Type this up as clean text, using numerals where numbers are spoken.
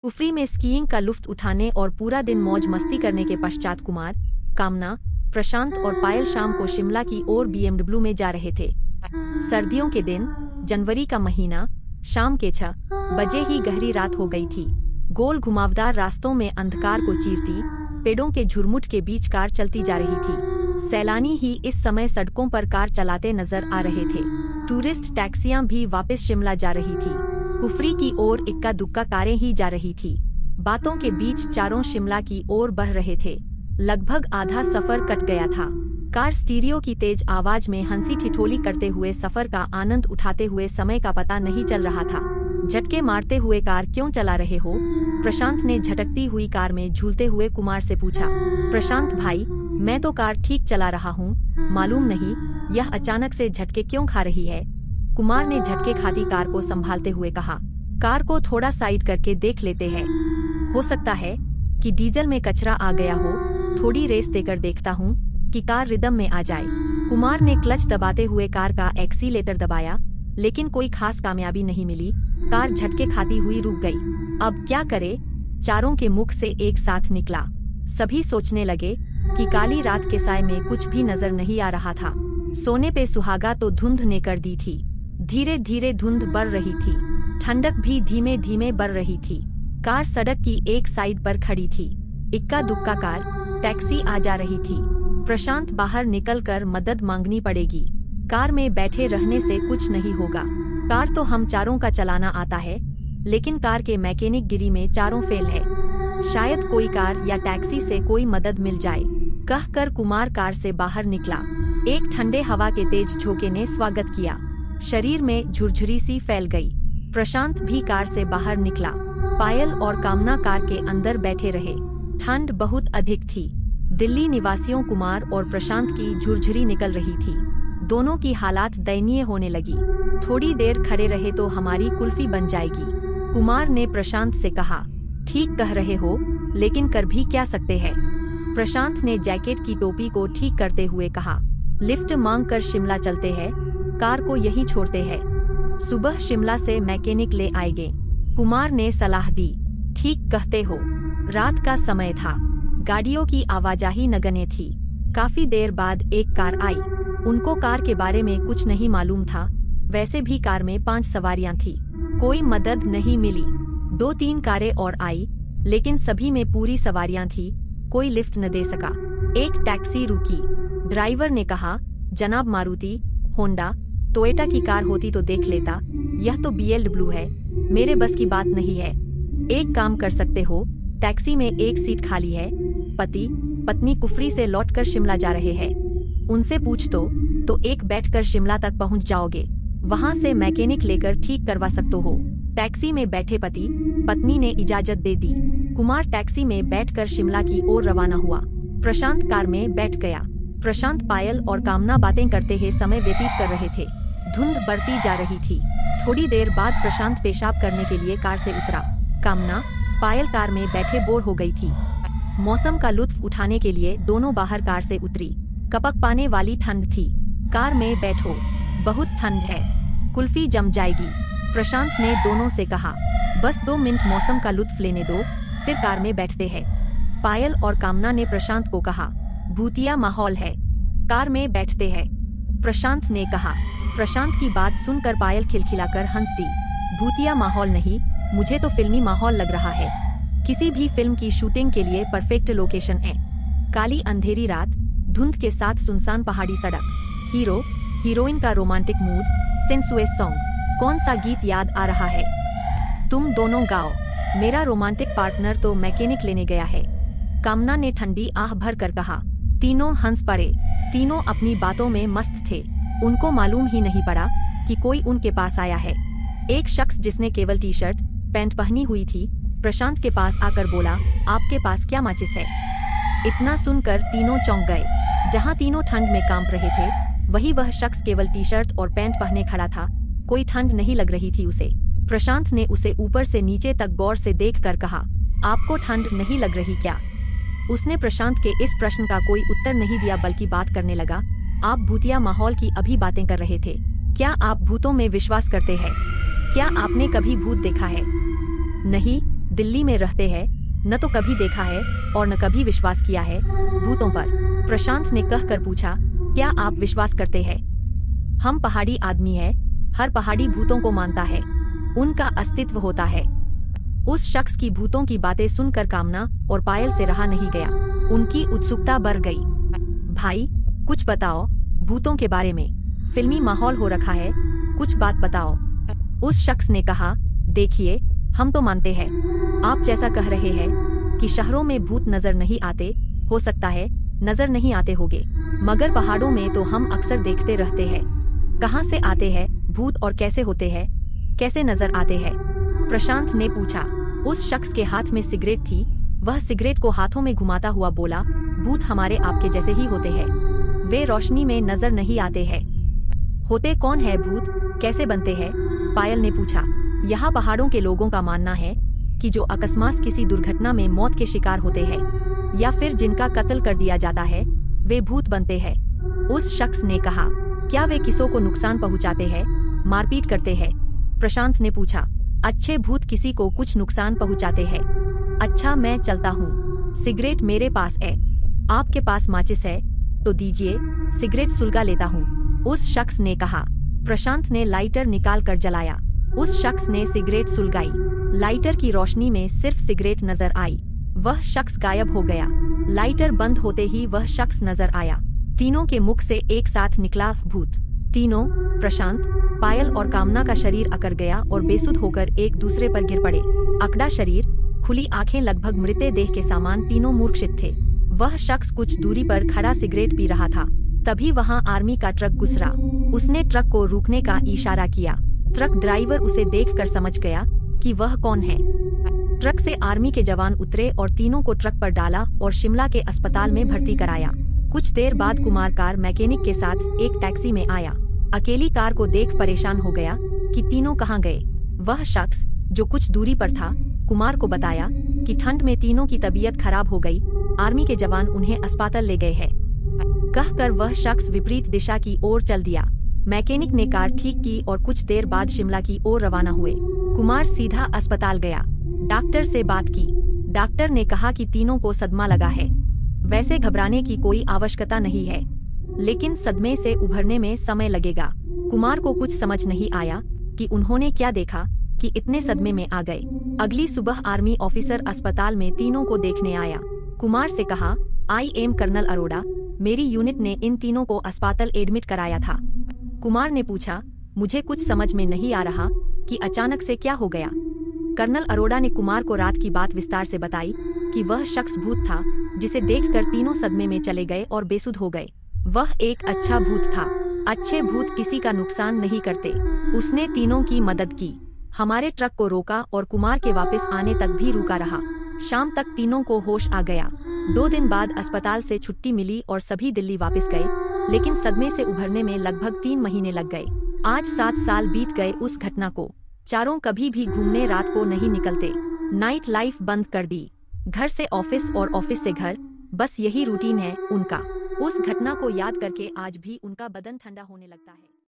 कुफरी में स्कीइंग का लुत्फ उठाने और पूरा दिन मौज मस्ती करने के पश्चात कुमार, कामना, प्रशांत और पायल शाम को शिमला की ओर BMW में जा रहे थे। सर्दियों के दिन, जनवरी का महीना, शाम के 6 बजे ही गहरी रात हो गई थी। गोल घुमावदार रास्तों में अंधकार को चीरती, पेड़ों के झुरमुट के बीच कार चलती जा रही थी। सैलानी ही इस समय सड़कों पर कार चलाते नजर आ रहे थे। टूरिस्ट टैक्सियां भी वापस शिमला जा रही थी। कुफरी की ओर इक्का दुक्का कारें ही जा रही थी। बातों के बीच चारों शिमला की ओर बढ़ रहे थे। लगभग आधा सफर कट गया था। कार स्टीरियो की तेज आवाज में हंसी ठिठोली करते हुए सफर का आनंद उठाते हुए समय का पता नहीं चल रहा था। झटके मारते हुए कार क्यों चला रहे हो? प्रशांत ने झटकती हुई कार में झूलते हुए कुमार से पूछा। प्रशांत भाई, मैं तो कार ठीक चला रहा हूँ, मालूम नहीं यह अचानक से झटके क्यों खा रही है? कुमार ने झटके खाती कार को संभालते हुए कहा। कार को थोड़ा साइड करके देख लेते हैं, हो सकता है कि डीजल में कचरा आ गया हो। थोड़ी रेस देकर देखता हूँ कि कार रिदम में आ जाए। कुमार ने क्लच दबाते हुए कार का एक्सीलेटर दबाया, लेकिन कोई खास कामयाबी नहीं मिली। कार झटके खाती हुई रुक गई। अब क्या करे? चारों के मुख से एक साथ निकला। सभी सोचने लगे कि काली रात के साए में कुछ भी नजर नहीं आ रहा था। सोने पे सुहागा तो धुंध ने कर दी थी। धीरे धीरे धुंध बढ़ रही थी। ठंडक भी धीमे धीमे बढ़ रही थी। कार सड़क की एक साइड पर खड़ी थी। इक्का दुक्का कार, टैक्सी आ जा रही थी। प्रशांत बाहर निकलकर मदद मांगनी पड़ेगी। कार में बैठे रहने से कुछ नहीं होगा। कार तो हम चारों का चलाना आता है, लेकिन कार के मैकेनिक गिरी में चारों फेल है। शायद कोई कार या टैक्सी से कोई मदद मिल जाए, कहकर कुमार कार से बाहर निकला। एक ठंडे हवा के तेज झोंके ने स्वागत किया। शरीर में झुरझुरी सी फैल गई। प्रशांत भी कार से बाहर निकला। पायल और कामना कार के अंदर बैठे रहे। ठंड बहुत अधिक थी। दिल्ली निवासियों कुमार और प्रशांत की झुरझुरी निकल रही थी। दोनों की हालात दयनीय होने लगी। थोड़ी देर खड़े रहे तो हमारी कुल्फी बन जाएगी, कुमार ने प्रशांत से कहा। ठीक कह रहे हो, लेकिन कर भी क्या सकते हैं? प्रशांत ने जैकेट की टोपी को ठीक करते हुए कहा। लिफ्ट मांग कर शिमला चलते हैं, कार को यहीं छोड़ते हैं। सुबह शिमला से मैकेनिक ले आएंगे, कुमार ने सलाह दी। ठीक कहते हो। रात का समय था। गाड़ियों की आवाजाही नगण्य थी। काफी देर बाद एक कार आई। उनको कार के बारे में कुछ नहीं मालूम था। वैसे भी कार में 5 सवारियां थी। कोई मदद नहीं मिली। 2-3 कारें और आई, लेकिन सभी में पूरी सवारियां थी। कोई लिफ्ट न दे सका। एक टैक्सी रुकी। ड्राइवर ने कहा, जनाब मारुति, होंडा, टोयोटा की कार होती तो देख लेता। यह तो BMW है, मेरे बस की बात नहीं है। एक काम कर सकते हो, टैक्सी में एक सीट खाली है। पति पत्नी कुफरी से लौटकर शिमला जा रहे हैं। उनसे पूछ तो एक बैठकर शिमला तक पहुंच जाओगे। वहां से मैकेनिक लेकर ठीक करवा सकते हो। टैक्सी में बैठे पति पत्नी ने इजाजत दे दी। कुमार टैक्सी में बैठकर शिमला की ओर रवाना हुआ। प्रशांत कार में बैठ गया। प्रशांत, पायल और कामना बातें करते हुए समय व्यतीत कर रहे थे। धुंध बढ़ती जा रही थी। थोड़ी देर बाद प्रशांत पेशाब करने के लिए कार से उतरा। कामना, पायल कार में बैठे बोर हो गई थी। मौसम का लुत्फ उठाने के लिए दोनों बाहर कार से उतरी। कपक पाने वाली ठंड थी। कार में बैठो, बहुत ठंड है, कुल्फी जम जाएगी, प्रशांत ने दोनों से कहा। बस 2 मिनट मौसम का लुत्फ लेने दो, फिर कार में बैठते हैं, पायल और कामना ने प्रशांत को कहा। भूतिया माहौल है, कार में बैठते हैं, प्रशांत ने कहा। प्रशांत की बात सुनकर पायल खिलखिलाकर हंस दी। भूतिया माहौल नहीं, मुझे तो फिल्मी माहौल लग रहा है। किसी भी फिल्म की शूटिंग के लिए परफेक्ट लोकेशन है। काली अंधेरी रात, धुंध के साथ सुनसान पहाड़ी सड़क, हीरो हीरोइन का रोमांटिक मूड, सेंसुअस सॉन्ग। कौन सा गीत याद आ रहा है? तुम दोनों गाओ। मेरा रोमांटिक पार्टनर तो मैकेनिक लेने गया है, कामना ने ठंडी आह भर कर कहा। तीनों हंस पड़े। तीनों अपनी बातों में मस्त थे। उनको मालूम ही नहीं पड़ा कि कोई उनके पास आया है। एक शख्स जिसने केवल टी-शर्ट पैंट पहनी हुई थी, प्रशांत के पास आकर बोला, आपके पास क्या माचिस है? इतना सुनकर तीनों चौंक गए। जहां तीनों ठंड में कांप रहे थे, वही वह शख्स केवल टी-शर्ट और पैंट पहने खड़ा था। कोई ठंड नहीं लग रही थी उसे। प्रशांत ने उसे ऊपर से नीचे तक गौर से देखकर कहा, आपको ठंड नहीं लग रही क्या? उसने प्रशांत के इस प्रश्न का कोई उत्तर नहीं दिया, बल्कि बात करने लगा। आप भूतिया माहौल की अभी बातें कर रहे थे। क्या आप भूतों में विश्वास करते हैं? क्या आपने कभी भूत देखा है? नहीं, दिल्ली में रहते हैं, न तो कभी देखा है और न कभी विश्वास किया है भूतों पर। प्रशांत ने कहकर पूछा, क्या आप विश्वास करते हैं? हम पहाड़ी आदमी है, हर पहाड़ी भूतों को मानता है, उनका अस्तित्व होता है। उस शख्स की भूतों की बातें सुनकर कामना और पायल से रहा नहीं गया। उनकी उत्सुकता बढ़ गई। भाई, कुछ बताओ भूतों के बारे में, फिल्मी माहौल हो रखा है, कुछ बात बताओ। उस शख्स ने कहा, देखिए, हम तो मानते हैं। आप जैसा कह रहे हैं कि शहरों में भूत नजर नहीं आते, हो सकता है नजर नहीं आते होंगे, मगर पहाड़ों में तो हम अक्सर देखते रहते हैं। कहाँ से आते हैं भूत और कैसे होते हैं, कैसे नजर आते हैं? प्रशांत ने पूछा। उस शख्स के हाथ में सिगरेट थी। वह सिगरेट को हाथों में घुमाता हुआ बोला, भूत हमारे आपके जैसे ही होते हैं, वे रोशनी में नजर नहीं आते हैं। होते कौन है भूत, कैसे बनते हैं? पायल ने पूछा। यहाँ पहाड़ों के लोगों का मानना है कि जो अकस्मात किसी दुर्घटना में मौत के शिकार होते हैं या फिर जिनका कत्ल कर दिया जाता है, वे भूत बनते हैं। उस शख्स ने कहा, क्या वे किसी को नुकसान पहुँचाते हैं, मारपीट करते हैं? प्रशांत ने पूछा। अच्छे भूत किसी को कुछ नुकसान पहुँचाते हैं। अच्छा, मैं चलता हूँ, सिगरेट मेरे पास है, आपके पास माचिस है तो दीजिए, सिगरेट सुलगा लेता हूँ, उस शख्स ने कहा। प्रशांत ने लाइटर निकाल कर जलाया। उस शख्स ने सिगरेट सुलगाई। लाइटर की रोशनी में सिर्फ सिगरेट नजर आई। वह शख्स गायब हो गया। लाइटर बंद होते ही वह शख्स नजर आया। तीनों के मुख से एक साथ निकला भूत। तीनों, प्रशांत, पायल और कामना का शरीर अकड़ गया और बेसुध होकर एक दूसरे पर गिर पड़े। अकड़ा शरीर, खुली आंखें, लगभग मृतदेह के समान, तीनों मूर्छित थे। वह शख्स कुछ दूरी पर खड़ा सिगरेट पी रहा था। तभी वहां आर्मी का ट्रक गुजरा। उसने ट्रक को रुकने का इशारा किया। ट्रक ड्राइवर उसे देखकर समझ गया कि वह कौन है। ट्रक से आर्मी के जवान उतरे और तीनों को ट्रक पर डाला और शिमला के अस्पताल में भर्ती कराया। कुछ देर बाद कुमार कार मैकेनिक के साथ एक टैक्सी में आया। अकेली कार को देख परेशान हो गया कि तीनों कहाँ गए। वह शख्स जो कुछ दूरी पर था, कुमार को बताया कि ठंड में तीनों की तबीयत खराब हो गई, आर्मी के जवान उन्हें अस्पताल ले गए हैं। कहकर वह शख्स विपरीत दिशा की ओर चल दिया। मैकेनिक ने कार ठीक की और कुछ देर बाद शिमला की ओर रवाना हुए। कुमार सीधा अस्पताल गया। डॉक्टर से बात की। डॉक्टर ने कहा कि तीनों को सदमा लगा है। वैसे घबराने की कोई आवश्यकता नहीं है, लेकिन सदमे से उभरने में समय लगेगा। कुमार को कुछ समझ नहीं आया कि उन्होंने क्या देखा कि इतने सदमे में आ गए। अगली सुबह आर्मी ऑफिसर अस्पताल में तीनों को देखने आया। कुमार से कहा, आई एम कर्नल अरोड़ा, मेरी यूनिट ने इन तीनों को अस्पताल एडमिट कराया था। कुमार ने पूछा, मुझे कुछ समझ में नहीं आ रहा कि अचानक से क्या हो गया। कर्नल अरोड़ा ने कुमार को रात की बात विस्तार से बताई कि वह शख्स भूत था जिसे देखकर तीनों सदमे में चले गए और बेसुध हो गए। वह एक अच्छा भूत था। अच्छे भूत किसी का नुकसान नहीं करते। उसने तीनों की मदद की, हमारे ट्रक को रोका और कुमार के वापस आने तक भी रुका रहा। शाम तक तीनों को होश आ गया। 2 दिन बाद अस्पताल से छुट्टी मिली और सभी दिल्ली वापस गए, लेकिन सदमे से उभरने में लगभग 3 महीने लग गए। आज 7 साल बीत गए उस घटना को। चारों कभी भी घूमने रात को नहीं निकलते। नाइट लाइफ बंद कर दी। घर से ऑफिस और ऑफिस से घर, बस यही रूटीन है उनका। उस घटना को याद करके आज भी उनका बदन ठंडा होने लगता है।